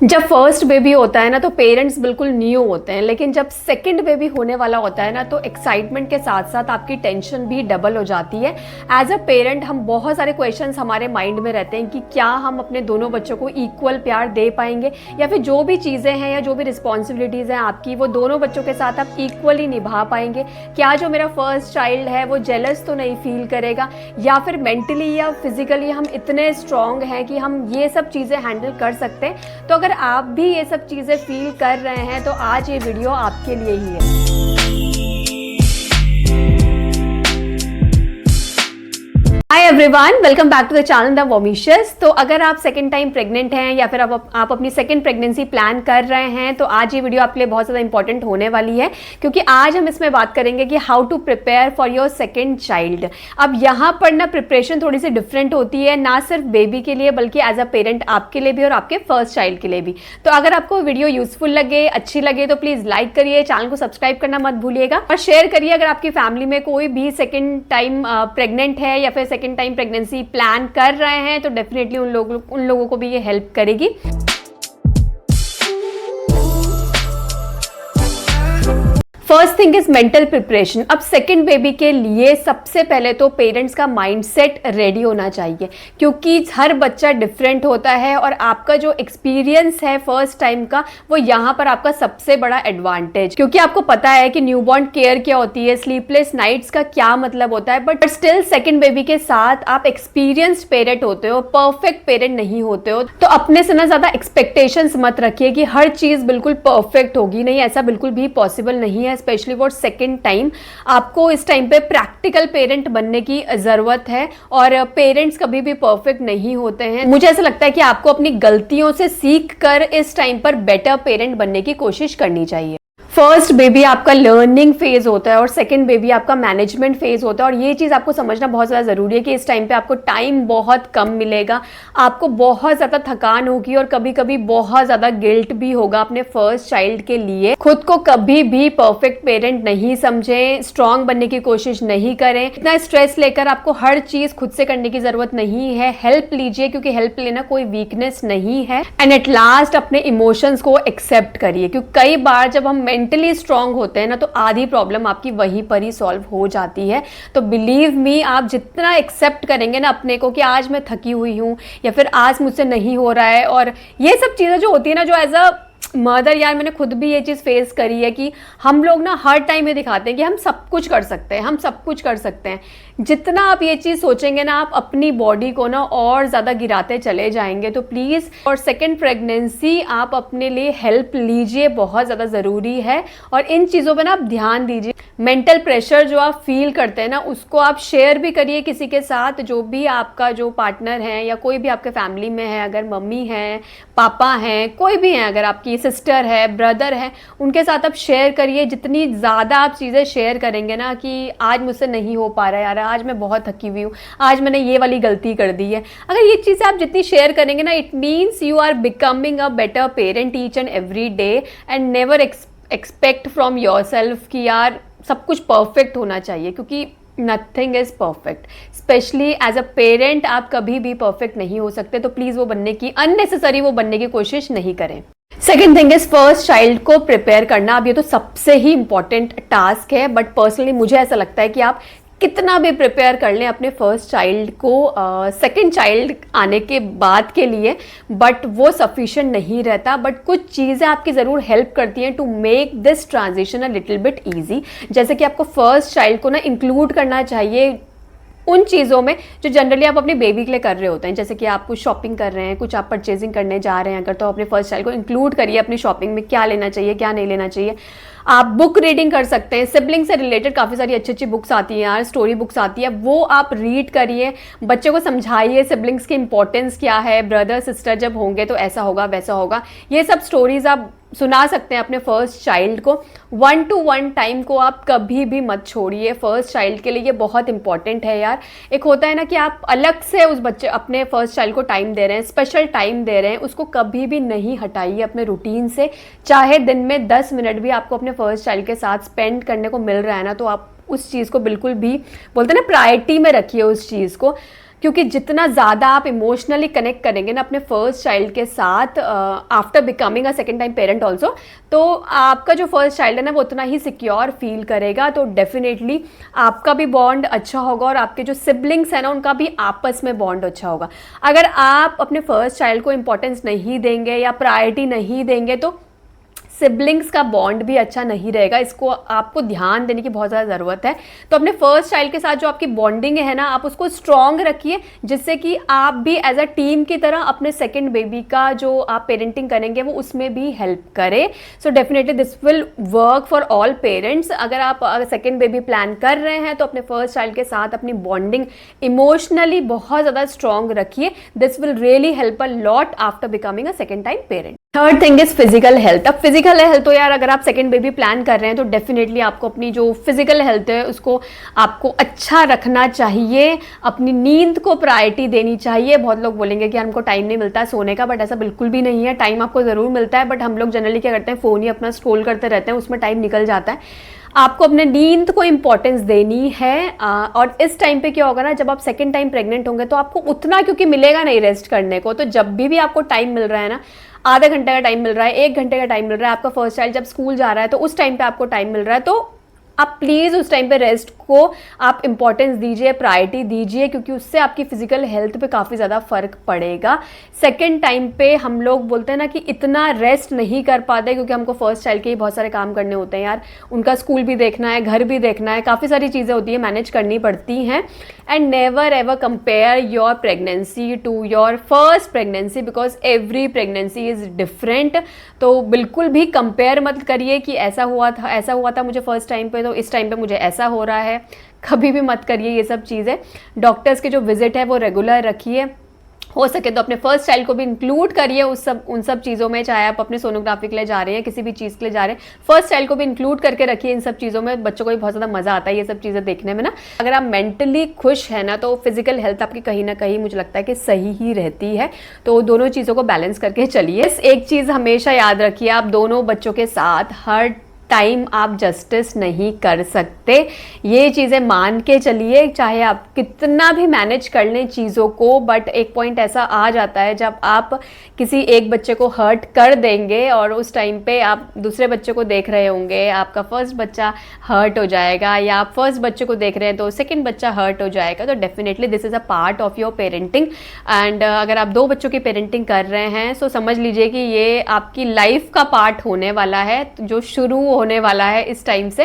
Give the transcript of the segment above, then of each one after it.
जब first baby होता है ना तो पेरेंट्स बिल्कुल न्यू होते हैं, लेकिन जब सेकंड बेबी होने वाला होता है ना तो एक्साइटमेंट के साथ साथ आपकी टेंशन भी डबल हो जाती है। एज अ पेरेंट हम बहुत सारे क्वेश्चंस हमारे माइंड में रहते हैं कि क्या हम अपने दोनों बच्चों को इक्वल प्यार दे पाएंगे, या फिर जो भी चीज़ें हैं या जो भी रिस्पॉन्सिबिलिटीज़ हैं आपकी वो दोनों बच्चों के साथ आप इक्वली निभा पाएंगे। क्या जो मेरा फर्स्ट चाइल्ड है वो जेलस तो नहीं फील करेगा, या फिर मेंटली या फिजिकली हम इतने स्ट्रांग हैं कि हम ये सब चीज़ें हैंडल कर सकते हैं। तो अगर आप भी ये सब चीज़ें फील कर रहे हैं तो आज ये वीडियो आपके लिए ही है। Hi everyone, welcome back to the channel the वॉमिशियस। तो अगर आप सेकंड टाइम प्रेग्नेंट हैं या फिर आप अपनी सेकंड प्रेगनेंसी प्लान कर रहे हैं तो आज ये वीडियो आपके लिए बहुत ज़्यादा इंपॉर्टेंट होने वाली है, क्योंकि आज हम इसमें बात करेंगे कि how to prepare for your second child. अब यहाँ पर ना प्रिपरेशन थोड़ी सी डिफरेंट होती है, ना सिर्फ बेबी के लिए बल्कि एज अ पेरेंट आपके लिए भी और आपके फर्स्ट चाइल्ड के लिए भी। तो अगर आपको वीडियो यूजफुल लगे, अच्छी लगे तो प्लीज़ लाइक करिए, चैनल को सब्सक्राइब करना मत भूलिएगा और शेयर करिए। अगर आपकी फैमिली में कोई भी सेकेंड टाइम प्रेग्नेंट है या फिर सेकेंड टाइम प्रेगनेंसी प्लान कर रहे हैं तो डेफिनेटली उन लोगों को भी ये हेल्प करेगी। First thing is mental preparation. अब सेकेंड बेबी के लिए सबसे पहले तो पेरेंट्स का माइंडसेट रेडी होना चाहिए, क्योंकि हर बच्चा डिफरेंट होता है और आपका जो एक्सपीरियंस है फर्स्ट टाइम का वो यहाँ पर आपका सबसे बड़ा एडवांटेज, क्योंकि आपको पता है कि न्यूबॉर्न केयर क्या होती है, स्लीपलेस नाइट्स का क्या मतलब होता है। बट स्टिल सेकेंड बेबी के साथ आप एक्सपीरियंस्ड पेरेंट होते हो, परफेक्ट पेरेंट नहीं होते हो। तो अपने से ना ज्यादा एक्सपेक्टेशंस मत रखिए कि हर चीज बिल्कुल परफेक्ट होगी, नहीं, ऐसा बिल्कुल भी पॉसिबल नहीं है। स्पेशली फॉर सेकेंड टाइम आपको इस टाइम पे प्रैक्टिकल पेरेंट बनने की जरूरत है और पेरेंट्स कभी भी परफेक्ट नहीं होते हैं। मुझे ऐसा लगता है कि आपको अपनी गलतियों से सीख कर इस टाइम पर बेटर पेरेंट बनने की कोशिश करनी चाहिए। फर्स्ट बेबी आपका लर्निंग फेज होता है और सेकंड बेबी आपका मैनेजमेंट फेज होता है, और ये चीज़ आपको समझना बहुत ज़्यादा ज़रूरी है कि इस टाइम पे आपको टाइम बहुत कम मिलेगा, आपको बहुत ज़्यादा थकान होगी और कभी कभी बहुत ज़्यादा गिल्ट भी होगा अपने फर्स्ट चाइल्ड के लिए। खुद को कभी भी परफेक्ट पेरेंट नहीं समझें, स्ट्रांग बनने की कोशिश नहीं करें। इतना स्ट्रेस लेकर आपको हर चीज़ खुद से करने की ज़रूरत नहीं है। हेल्प लीजिए, क्योंकि हेल्प लेना कोई वीकनेस नहीं है। एंड एट लास्ट अपने इमोशंस को एक्सेप्ट करिए, क्योंकि कई बार जब हम मेंटली स्ट्रांग होते हैं ना तो आधी प्रॉब्लम आपकी वहीं पर ही सॉल्व हो जाती है। तो बिलीव मी, आप जितना एक्सेप्ट करेंगे ना अपने को कि आज मैं थकी हुई हूँ या फिर आज मुझसे नहीं हो रहा है, और ये सब चीज़ें जो होती है ना, जो एज अ मदर, यार मैंने खुद भी ये चीज़ फेस करी है कि हम लोग ना हर टाइम ये दिखाते हैं कि हम सब कुछ कर सकते हैं, हम सब कुछ कर सकते हैं। जितना आप ये चीज़ सोचेंगे ना आप अपनी बॉडी को ना और ज़्यादा गिराते चले जाएंगे। तो प्लीज़, और सेकेंड प्रेगनेंसी आप अपने लिए हेल्प लीजिए, बहुत ज़्यादा ज़रूरी है और इन चीज़ों पर ना आप ध्यान दीजिए। मेंटल प्रेशर जो आप फील करते हैं ना उसको आप शेयर भी करिए किसी के साथ, जो भी आपका जो पार्टनर है या कोई भी आपके फैमिली में है, अगर मम्मी हैं, पापा हैं, कोई भी हैं, अगर आपकी सिस्टर है, ब्रदर है, उनके साथ आप शेयर करिए। जितनी ज़्यादा आप चीज़ें शेयर करेंगे ना कि आज मुझसे नहीं हो पा रहा है यार, आज मैं बहुत थकी हुई हूँ, आज मैंने ये वाली गलती कर दी है, अगर ये चीज़ें आप जितनी शेयर करेंगे ना, it means you are becoming a better parent each and every day. And never expect from yourself कि यार सब कुछ परफेक्ट होना चाहिए, क्योंकि nothing is perfect. Specially as a parent आप कभी भी परफेक्ट नहीं हो सकते, तो प्लीज़ वो बनने की अननेसेसरी वो बनने की कोशिश नहीं करें। Second thing is first child को प्रिपेयर करना। अब ये तो सबसे ही इंपॉर्टेंट टास्क है, बट पर्सनली मुझे ऐसा लगता है कि आप कितना भी प्रिपेयर कर लें अपने फर्स्ट चाइल्ड को सेकंड चाइल्ड आने के बाद के लिए, बट वो सफिशिएंट नहीं रहता। बट कुछ चीज़ें आपकी ज़रूर हेल्प करती हैं to make this transition a little bit easy. जैसे कि आपको फर्स्ट चाइल्ड को ना इंक्लूड करना चाहिए उन चीज़ों में जो जनरली आप अपने बेबी के लिए कर रहे होते हैं। जैसे कि आप कुछ शॉपिंग कर रहे हैं, कुछ आप परचेजिंग करने जा रहे हैं अगर, तो अपने फर्स्ट चाइल्ड को इंक्लूड करिए अपनी शॉपिंग में, क्या लेना चाहिए क्या नहीं लेना चाहिए। आप बुक रीडिंग कर सकते हैं, सिबलिंग से रिलेटेड काफ़ी सारी अच्छी अच्छी बुक्स आती हैं यार, स्टोरी बुक्स आती है, वो आप रीड करिए। बच्चे को समझाइए सिबलिंग्स की इंपॉर्टेंस क्या है, ब्रदर सिस्टर जब होंगे तो ऐसा होगा वैसा होगा। ये सब स्टोरीज आप सुना सकते हैं अपने फर्स्ट चाइल्ड को। 1-to-1 टाइम को आप कभी भी मत छोड़िए फर्स्ट चाइल्ड के लिए, ये बहुत इंपॉर्टेंट है यार। एक होता है ना कि आप अलग से उस बच्चे अपने फर्स्ट चाइल्ड को टाइम दे रहे हैं, स्पेशल टाइम दे रहे हैं, उसको कभी भी नहीं हटाइए अपने रूटीन से। चाहे दिन में 10 मिनट भी आपको अपने फर्स्ट चाइल्ड के साथ स्पेंड करने को मिल रहा है ना, तो आप उस चीज़ को बिल्कुल भी, बोलते हैं ना, प्रायोरिटी में रखिए उस चीज़ को। क्योंकि जितना ज़्यादा आप इमोशनली कनेक्ट करेंगे ना अपने फर्स्ट चाइल्ड के साथ after becoming a second time parent also, तो आपका जो फर्स्ट चाइल्ड है ना वो उतना ही सिक्योर फील करेगा। तो डेफिनेटली आपका भी बॉन्ड अच्छा होगा और आपके जो सिबलिंग्स हैं ना उनका भी आपस में बॉन्ड अच्छा होगा। अगर आप अपने फर्स्ट चाइल्ड को इंपॉर्टेंस नहीं देंगे या प्रायोरिटी नहीं देंगे तो सिबलिंग्स का बॉन्ड भी अच्छा नहीं रहेगा। इसको आपको ध्यान देने की बहुत ज़्यादा ज़रूरत है। तो अपने फर्स्ट चाइल्ड के साथ जो आपकी बॉन्डिंग है ना आप उसको स्ट्रॉन्ग रखिए, जिससे कि आप भी एज अ टीम की तरह अपने सेकंड बेबी का जो आप पेरेंटिंग करेंगे वो उसमें भी हेल्प करें। So definitely this will work for all parents. अगर आप सेकंड बेबी प्लान कर रहे हैं तो अपने फर्स्ट चाइल्ड के साथ अपनी बॉन्डिंग इमोशनली बहुत ज़्यादा स्ट्रॉन्ग रखिए। This will really help a lot after becoming a second time parent. Third thing is physical health. अब फिजिकल हेल्थ तो यार अगर आप सेकेंड बेबी प्लान कर रहे हैं तो डेफिनेटली आपको अपनी जो फिजिकल हेल्थ है उसको आपको अच्छा रखना चाहिए, अपनी नींद को प्रायोरिटी देनी चाहिए। बहुत लोग बोलेंगे कि हमको टाइम नहीं मिलता है सोने का, बट ऐसा बिल्कुल भी नहीं है। टाइम आपको ज़रूर मिलता है, बट हम लोग जनरली क्या करते हैं, फ़ोन ही अपना स्क्रॉल करते रहते हैं, उसमें टाइम निकल जाता है। आपको अपने नींद को इंपॉर्टेंस देनी है। और इस टाइम पे क्या होगा ना, जब आप सेकेंड टाइम प्रेग्नेंट होंगे तो आपको उतना क्योंकि मिलेगा नहीं रेस्ट करने को। तो जब भी आपको टाइम मिल रहा है ना, आधा घंटे का टाइम मिल रहा है, 1 घंटे का टाइम मिल रहा है, आपका फर्स्ट चाइल्ड जब स्कूल जा रहा है तो उस टाइम पे आपको टाइम मिल रहा है, तो आप प्लीज़ उस टाइम पे रेस्ट को आप इंपॉर्टेंस दीजिए, प्रायोरिटी दीजिए, क्योंकि उससे आपकी फिजिकल हेल्थ पे काफ़ी ज़्यादा फर्क पड़ेगा। सेकेंड टाइम पे हम लोग बोलते हैं ना कि इतना रेस्ट नहीं कर पाते, क्योंकि हमको फर्स्ट चाइल्ड के ही बहुत सारे काम करने होते हैं यार। उनका स्कूल भी देखना है, घर भी देखना है, काफ़ी सारी चीज़ें होती है, मैनेज करनी पड़ती हैं। And never ever compare your pregnancy to your first pregnancy, because every pregnancy is different. तो बिल्कुल भी कंपेयर मत करिए कि ऐसा हुआ था मुझे फर्स्ट टाइम पे, तो इस टाइम पे मुझे ऐसा हो रहा है। कभी भी मत करिए ये सब चीज़ें। डॉक्टर्स के जो विजिट है वो रेगुलर रखिए, हो सके तो अपने फर्स्ट चाइल्ड को भी इंक्लूड करिए उन सब चीज़ों में। चाहे आप अपने सोनोग्राफी के लिए जा रहे हैं, किसी भी चीज़ के लिए जा रहे हैं, फर्स्ट चाइल्ड को भी इंक्लूड करके रखिए इन सब चीज़ों में। बच्चों को भी बहुत ज़्यादा मज़ा आता है ये सब चीज़ें देखने में ना। अगर आप मेंटली खुश है ना तो फिजिकल हेल्थ आपकी कहीं ना कहीं मुझे लगता है कि सही ही रहती है। तो दोनों चीज़ों को बैलेंस करके चलिए। एक चीज़ हमेशा याद रखिए, आप दोनों बच्चों के साथ हर टाइम आप जस्टिस नहीं कर सकते, ये चीज़ें मान के चलिए। चाहे आप कितना भी मैनेज कर लें चीज़ों को, बट एक पॉइंट ऐसा आ जाता है जब आप किसी एक बच्चे को हर्ट कर देंगे और उस टाइम पे आप दूसरे बच्चे को देख रहे होंगे, आपका फर्स्ट बच्चा हर्ट हो जाएगा, या आप फर्स्ट बच्चे को देख रहे हैं तो सेकंड बच्चा हर्ट हो जाएगा। तो definitely this is a part of your parenting. And अगर आप 2 बच्चों की पेरेंटिंग कर रहे हैं तो समझ लीजिए कि ये आपकी लाइफ का पार्ट होने वाला है, जो शुरू होने वाला है इस टाइम से।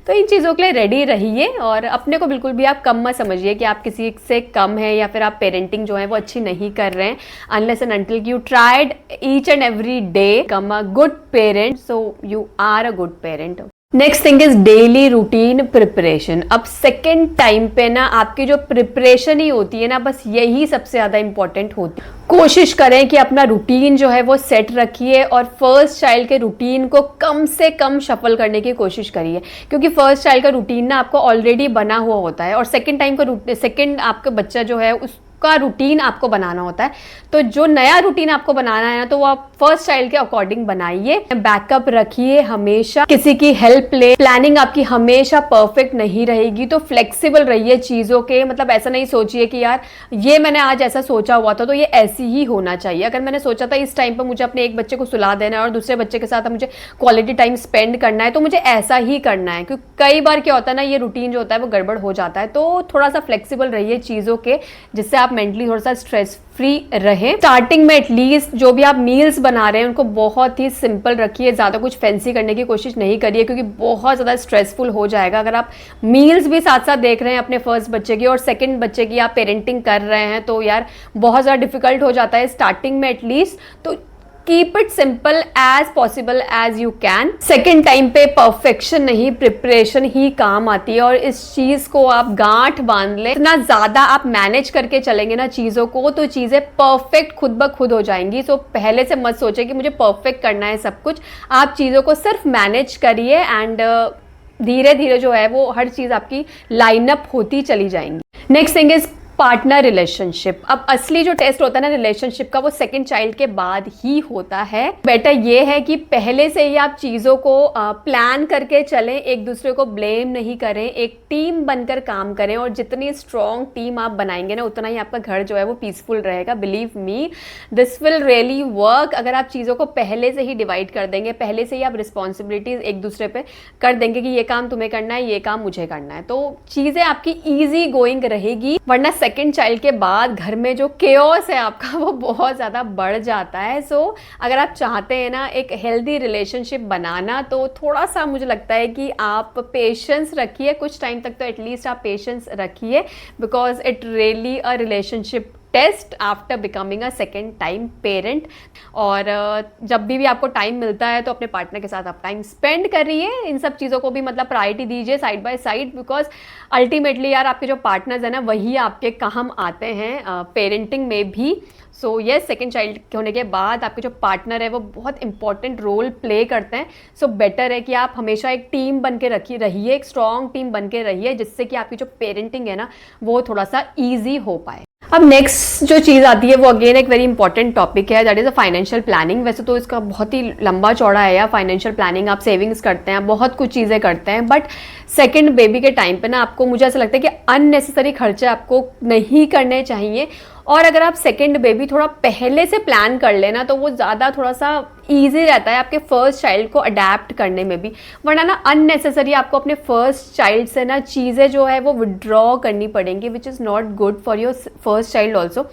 तो इन चीज़ों के लिए रेडी रहिए और अपने को बिल्कुल भी आप कम मत समझिए कि आप किसी से कम है या फिर आप पेरेंटिंग जो है वो अच्छी नहीं कर रहे हैं। Unless and until you tried each and every day come a good parent, so you are a good parent. Next thing is daily routine preparation. अब सेकेंड टाइम पे ना आपकी जो प्रिपरेशन ही होती है ना, बस यही सबसे ज़्यादा इंपॉर्टेंट होती है। कोशिश करें कि अपना रूटीन जो है वो सेट रखिए और फर्स्ट चाइल्ड के रूटीन को कम से कम शफल करने की कोशिश करिए, क्योंकि फर्स्ट चाइल्ड का रूटीन ना आपको ऑलरेडी बना हुआ होता है और सेकेंड टाइम का सेकेंड आपका बच्चा जो है उसका रूटीन आपको बनाना होता है। तो जो नया रूटीन आपको बनाना है ना तो वो आप फर्स्ट चाइल्ड के अकॉर्डिंग बनाइए। बैकअप रखिए, हमेशा किसी की हेल्प ले। प्लानिंग आपकी हमेशा परफेक्ट नहीं रहेगी, तो फ्लेक्सिबल रहिए चीज़ों के। मतलब ऐसा नहीं सोचिए कि यार ये मैंने आज ऐसा सोचा हुआ था तो ये ऐसी ही होना चाहिए। अगर मैंने सोचा था इस टाइम पर मुझे अपने एक बच्चे को सुला देना है और दूसरे बच्चे के साथ मुझे क्वालिटी टाइम स्पेंड करना है तो मुझे ऐसा ही करना है, क्योंकि कई बार क्या होता है ना, ये रूटीन जो होता है वो गड़बड़ हो जाता है। तो थोड़ा सा फ्लेक्सिबल रहिए चीज़ों के, जिससे आप मेंटली थोड़ा सा स्ट्रेस फ्री रहे। स्टार्टिंग में एटलीस्ट जो भी आप मील्स बना रहे हैं उनको बहुत ही सिंपल रखिए, ज़्यादा कुछ फैंसी करने की कोशिश नहीं करिए, क्योंकि बहुत ज़्यादा स्ट्रेसफुल हो जाएगा। अगर आप मील्स भी साथ साथ देख रहे हैं अपने फर्स्ट बच्चे की और सेकंड बच्चे की आप पेरेंटिंग कर रहे हैं तो यार बहुत ज़्यादा डिफिकल्ट हो जाता है स्टार्टिंग में एटलीस्ट। तो keep it simple as possible as you can. Second time पे परफेक्शन नहीं, प्रिपरेशन ही काम आती है और इस चीज को आप गांठ बांध ले। इतना ज्यादा आप मैनेज करके चलेंगे ना चीजों को तो चीजें परफेक्ट खुद ब खुद हो जाएंगी। सो पहले से मत सोचे कि मुझे परफेक्ट करना है सब कुछ। आप चीजों को सिर्फ मैनेज करिए एंड धीरे धीरे जो है वो हर चीज आपकी लाइनअप होती चली जाएंगी। Next thing is partner relationship. अब असली जो टेस्ट होता है ना रिलेशनशिप का, वो सेकंड चाइल्ड के बाद ही होता है। बेटर ये है कि पहले से ही आप चीज़ों को प्लान करके चलें, एक दूसरे को ब्लेम नहीं करें, एक टीम बनकर काम करें, और जितनी स्ट्रॉन्ग टीम आप बनाएंगे ना उतना ही आपका घर जो है वो पीसफुल रहेगा। Believe me, this will really work. अगर आप चीज़ों को पहले से ही डिवाइड कर देंगे, पहले से ही आप रिस्पॉन्सिबिलिटीज एक दूसरे पे कर देंगे कि ये काम तुम्हें करना है, ये काम मुझे करना है, तो चीज़ें आपकी ईजी गोइंग रहेगी। वरना सेकेंड चाइल्ड के बाद घर में जो केओस है आपका वो बहुत ज़्यादा बढ़ जाता है। सो अगर आप चाहते हैं ना एक हेल्दी रिलेशनशिप बनाना, तो थोड़ा सा मुझे लगता है कि आप पेशेंस रखिए, कुछ टाइम तक तो एटलीस्ट आप पेशेंस रखिए, because it really a relationship test after becoming a second time parent. और जब भी आपको टाइम मिलता है तो अपने पार्टनर के साथ आप टाइम स्पेंड करिए, इन सब चीज़ों को भी मतलब प्रायोरिटी दीजिए side by side, because ultimately यार आपके जो पार्टनर्स हैं ना वही आपके काम आते हैं पेरेंटिंग में भी। सो येस, सेकेंड चाइल्ड होने के बाद आपके जो पार्टनर है वो बहुत इंपॉर्टेंट रोल प्ले करते हैं। सो बेटर है कि आप हमेशा एक टीम बन के रहिए, एक स्ट्रॉन्ग टीम बन के रहिए, जिससे कि आपकी जो पेरेंटिंग है ना वो थोड़ा सा ईजी हो पाए। अब नेक्स्ट जो चीज़ आती है वो अगेन एक वेरी इंपॉर्टेंट टॉपिक है, that is a financial planning. वैसे तो इसका बहुत ही लंबा चौड़ा है यार फाइनेंशियल प्लानिंग, आप सेविंग्स करते हैं, बहुत कुछ चीज़ें करते हैं, बट सेकंड बेबी के टाइम पे ना आपको, मुझे ऐसा लगता है कि अननेसेसरी खर्चे आपको नहीं करने चाहिए। और अगर आप सेकंड बेबी थोड़ा पहले से प्लान कर लेना तो वो ज़्यादा थोड़ा सा ईजी रहता है आपके फर्स्ट चाइल्ड को अडेप्ट करने में भी। वरना ना अननेसेसरी आपको अपने फर्स्ट चाइल्ड से ना चीज़ें जो है वो विड्रॉ करनी पड़ेंगी, which is not good for your first child also.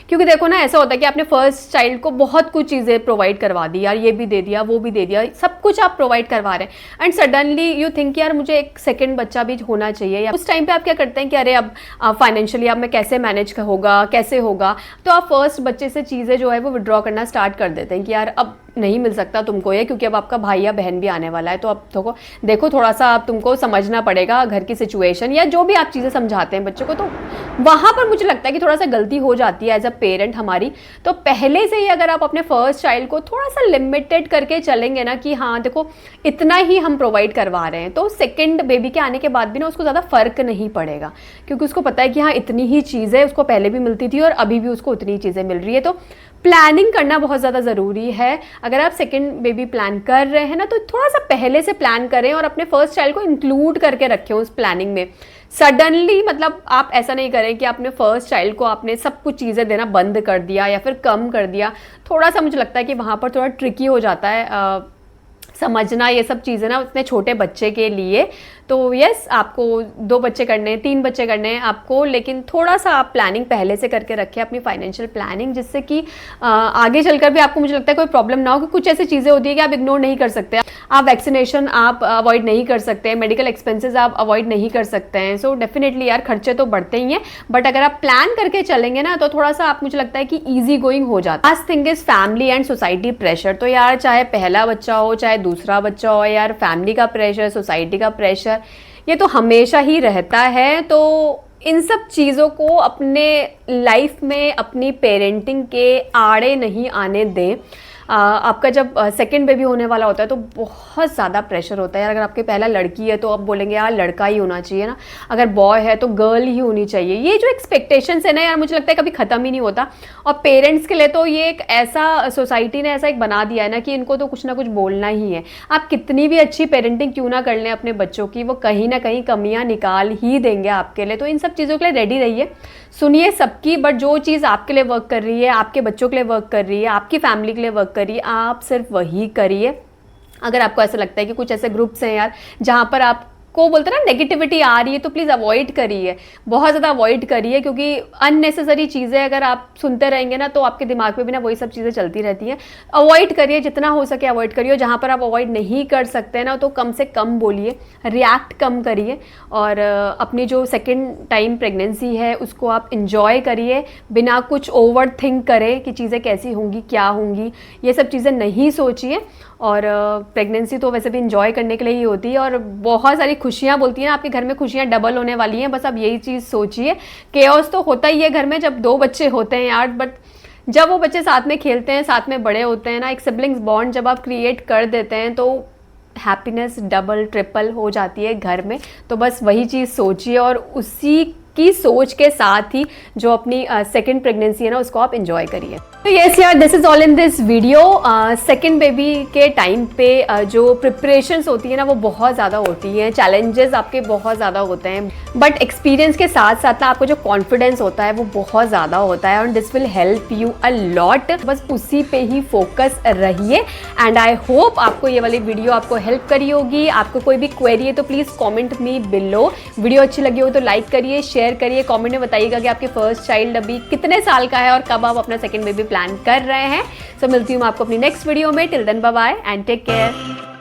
क्योंकि देखो ना ऐसा होता है कि आपने फर्स्ट चाइल्ड को बहुत कुछ चीज़ें प्रोवाइड करवा दी, यार ये भी दे दिया, वो भी दे दिया, सब कुछ आप प्रोवाइड करवा रहे हैं, एंड सडनली यू थिंक यार मुझे एक सेकेंड बच्चा भी होना चाहिए। या उस टाइम पे आप क्या करते हैं कि अरे अब फाइनेंशियली अब मैं कैसे मैनेज होगा, कैसे होगा, तो आप फर्स्ट बच्चे से चीज़ें जो है वो विड्रॉ करना स्टार्ट कर देते हैं कि यार अब नहीं मिल सकता तुमको ये, क्योंकि अब आपका भाई या बहन भी आने वाला है, तो अब तो देखो थोड़ा सा आप तुमको समझना पड़ेगा घर की सिचुएशन, या जो भी आप चीज़ें समझाते हैं बच्चों को, तो वहाँ पर मुझे लगता है कि थोड़ा सा गलती हो जाती है एज अ पेरेंट हमारी। तो पहले से ही अगर आप अपने फर्स्ट चाइल्ड को थोड़ा सा लिमिटेड करके चलेंगे ना कि हाँ देखो इतना ही हम प्रोवाइड करवा रहे हैं, तो सेकेंड बेबी के आने के बाद भी ना उसको ज़्यादा फर्क नहीं पड़ेगा, क्योंकि उसको पता है कि हाँ इतनी ही चीज़ें उसको पहले भी मिलती थी और अभी भी उसको उतनी ही चीज़ें मिल रही है। तो प्लानिंग करना बहुत ज़्यादा ज़रूरी है। अगर आप सेकेंड बेबी प्लान कर रहे हैं ना तो थोड़ा सा पहले से प्लान करें और अपने फर्स्ट चाइल्ड को इंक्लूड करके रखें उस प्लानिंग में। सडनली मतलब आप ऐसा नहीं करें कि आपने फर्स्ट चाइल्ड को आपने सब कुछ चीज़ें देना बंद कर दिया या फिर कम कर दिया। थोड़ा सा मुझे लगता है कि वहाँ पर थोड़ा ट्रिकी हो जाता है समझना ये सब चीज़ें ना उतने छोटे बच्चे के लिए। तो यस, आपको 2 बच्चे करने हैं, 3 बच्चे करने हैं आपको, लेकिन थोड़ा सा आप प्लानिंग पहले से करके रखें अपनी फाइनेंशियल प्लानिंग, जिससे कि आगे चलकर भी आपको मुझे लगता है कोई प्रॉब्लम ना हो। कि कुछ ऐसी चीज़ें होती है कि आप इग्नोर नहीं कर सकते, आप वैक्सीनेशन आप अवॉइड नहीं कर सकते, मेडिकल एक्सपेंसेस आप अवॉइड नहीं कर सकते हैं। सो डेफिनेटली यार खर्चे तो बढ़ते ही हैं, बट अगर आप प्लान करके चलेंगे ना तो थोड़ा सा आप मुझे लगता है कि ईजी गोइंग हो जाता है। Last thing is family and society pressure. तो यार चाहे पहला बच्चा हो चाहे दूसरा बच्चा हो, यार फैमिली का प्रेशर, सोसाइटी का प्रेशर, ये तो हमेशा ही रहता है। तो इन सब चीज़ों को अपने लाइफ में अपनी पेरेंटिंग के आड़े नहीं आने दें। आपका जब सेकंड बेबी होने वाला होता है तो बहुत ज़्यादा प्रेशर होता है यार। अगर आपके पहला लड़की है तो आप बोलेंगे यार लड़का ही होना चाहिए ना, अगर बॉय है तो गर्ल ही होनी चाहिए। ये जो एक्सपेक्टेशंस है ना यार, मुझे लगता है कभी ख़त्म ही नहीं होता। और पेरेंट्स के लिए तो ये एक ऐसा, सोसाइटी ने ऐसा एक बना दिया है ना कि इनको तो कुछ ना कुछ बोलना ही है। आप कितनी भी अच्छी पेरेंटिंग क्यों ना कर लें अपने बच्चों की, वो कहीं ना कहीं कमियाँ निकाल ही देंगे आपके लिए। तो इन सब चीज़ों के लिए रेडी रहिए, सुनिए सबकी, बट जो चीज़ आपके लिए वर्क कर रही है, आपके बच्चों के लिए वर्क कर रही है, आपकी फैमिली के लिए वर्क करिए, आप सिर्फ वही करिए। अगर आपको ऐसा लगता है कि कुछ ऐसे ग्रुप्स हैं यार जहां पर आप को बोलते हैं ना नेगेटिविटी आ रही है, तो प्लीज़ अवॉइड करिए, बहुत ज़्यादा अवॉइड करिए, क्योंकि अननेसेसरी चीज़ें अगर आप सुनते रहेंगे ना तो आपके दिमाग में भी ना वही सब चीज़ें चलती रहती हैं। अवॉइड करिए, जितना हो सके अवॉइड करिए। जहाँ पर आप अवॉइड नहीं कर सकते ना तो कम से कम बोलिए, रिएक्ट कम करिए, और अपनी जो सेकेंड टाइम प्रेगनेंसी है उसको आप इंजॉय करिए बिना कुछ ओवर थिंक करे कि चीज़ें कैसी होंगी, क्या होंगी, ये सब चीज़ें नहीं सोचिए। और प्रेगनेंसी तो वैसे भी इंजॉय करने के लिए ही होती है, और बहुत सारी खुशियाँ बोलती हैं आपके घर में, खुशियाँ डबल होने वाली हैं। बस आप यही चीज़ सोचिए। केओस तो होता ही है घर में जब 2 बच्चे होते हैं यार, बट जब वो बच्चे साथ में खेलते हैं, साथ में बड़े होते हैं ना, एक सिबलिंग्स बॉन्ड जब आप क्रिएट कर देते हैं तो हैप्पीनेस डबल ट्रिपल हो जाती है घर में। तो बस वही चीज़ सोचिए और उसी की सोच के साथ ही जो अपनी सेकंड प्रेगनेंसी है ना उसको आप एंजॉय करिए। तो यस यार, this is all in this video. Second baby के टाइम पे जो प्रिपरेशंस होती है ना वो बहुत ज़्यादा होती हैं, चैलेंजेस आपके बहुत ज़्यादा होते हैं, बट एक्सपीरियंस के साथ साथ ना आपको जो कॉन्फिडेंस होता है वो बहुत ज़्यादा होता है, और this will help you a lot. बस उसी पे ही फोकस रहिए, एंड आई होप आपको ये वाली वीडियो आपको हेल्प करी होगी। आपको कोई भी क्वेरी है तो please comment me below. Video अच्छी लगी हो तो लाइक करिए, शेयर करिए, कॉमेंट में बताइएगा कि आपके फर्स्ट चाइल्ड अभी कितने साल का है और कब आप अपना सेकेंड बेबी प्लान कर रहे हैं। सो मिलती हूँ मैं आपको अपनी नेक्स्ट वीडियो में। Till then bye bye and take care.